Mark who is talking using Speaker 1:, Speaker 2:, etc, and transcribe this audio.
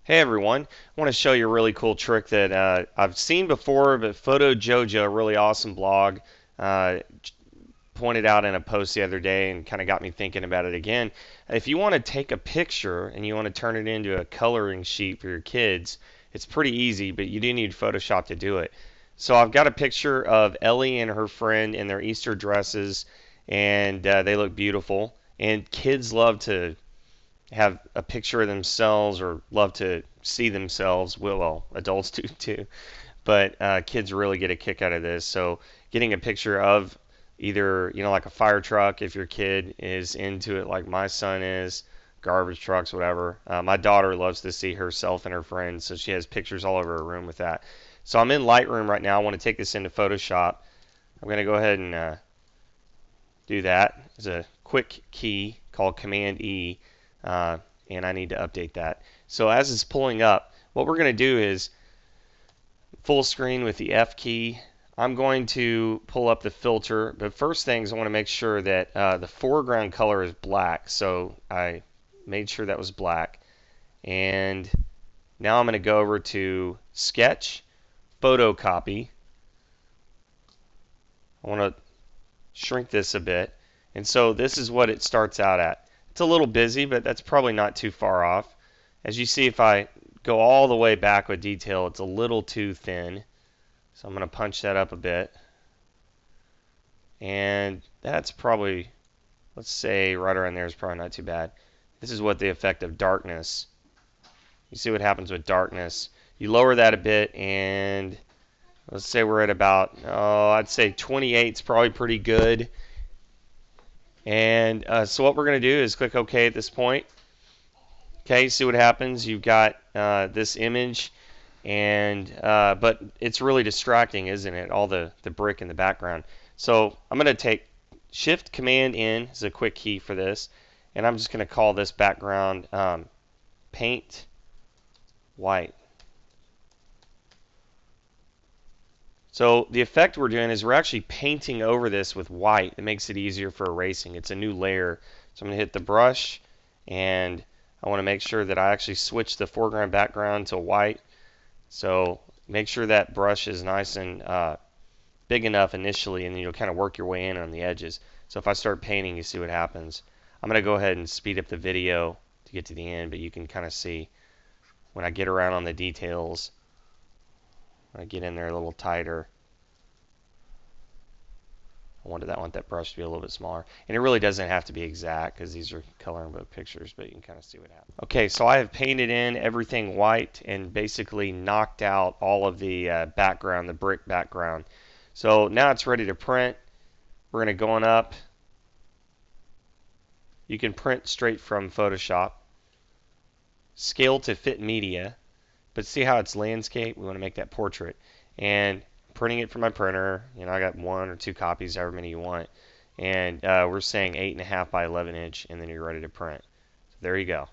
Speaker 1: Hey everyone, I want to show you a really cool trick that I've seen before, but Photo Jojo, a really awesome blog, uh, pointed out in a post the other day and kind of got me thinking about it again. If you want to take a picture and you want to turn it into a coloring sheet for your kids, it's pretty easy, but you do need Photoshop to do it. So I've got a picture of Ellie and her friend in their Easter dresses, and they look beautiful. And kids love to have a picture of themselves or love to see themselves. Well, adults do too, but kids really get a kick out of this. So getting a picture of either, like a fire truck if your kid is into it, like my son is, garbage trucks, whatever. My daughter loves to see herself and her friends, so she has pictures all over her room with that. So I'm in Lightroom right now. I want to take this into Photoshop. I'm going to go ahead and do that. There's a quick key called Command E, and I need to update that. So as it's pulling up, what we're going to do is full screen with the F key. I'm going to pull up the filter, but first things I want to make sure that the foreground color is black. So I made sure that was black. And now I'm going to go over to Sketch, Photocopy. I want to shrink this a bit. And so this is what it starts out at. It's a little busy, but that's probably not too far off. As you see, if I go all the way back with detail, it's a little too thin. So I'm going to punch that up a bit. And that's probably, let's say right around there is probably not too bad. This is what the effect of darkness. You see what happens with darkness. You lower that a bit, and let's say we're at about, I'd say 28 is probably pretty good. And so what we're going to do is click OK at this point. Okay, see what happens. You've got this image, and but it's really distracting, isn't it? All the brick in the background. So I'm going to take Shift Command N as a quick key for this, and I'm just going to call this background paint white. So the effect we're doing is we're actually painting over this with white. It makes it easier for erasing. It's a new layer. So I'm going to hit the brush, and I want to make sure that I actually switch the foreground background to white. So make sure that brush is nice and big enough initially, and then you'll kind of work your way in on the edges. So if I start painting, you see what happens. I'm going to go ahead and speed up the video to get to the end, but you can kind of see when I get around on the details, I get in there a little tighter. I want that brush to be a little bit smaller. And it really doesn't have to be exact because these are coloring book pictures, but you can kind of see what happens. Okay, so I have painted in everything white and basically knocked out all of the background, the brick background. So now it's ready to print. We're going to go on up. You can print straight from Photoshop. Scale to fit media. But see how it's landscape? We want to make that portrait. And printing it from my printer, I got 1 or 2 copies, however many you want. And we're saying 8.5 by 11 inch, and then you're ready to print. So there you go.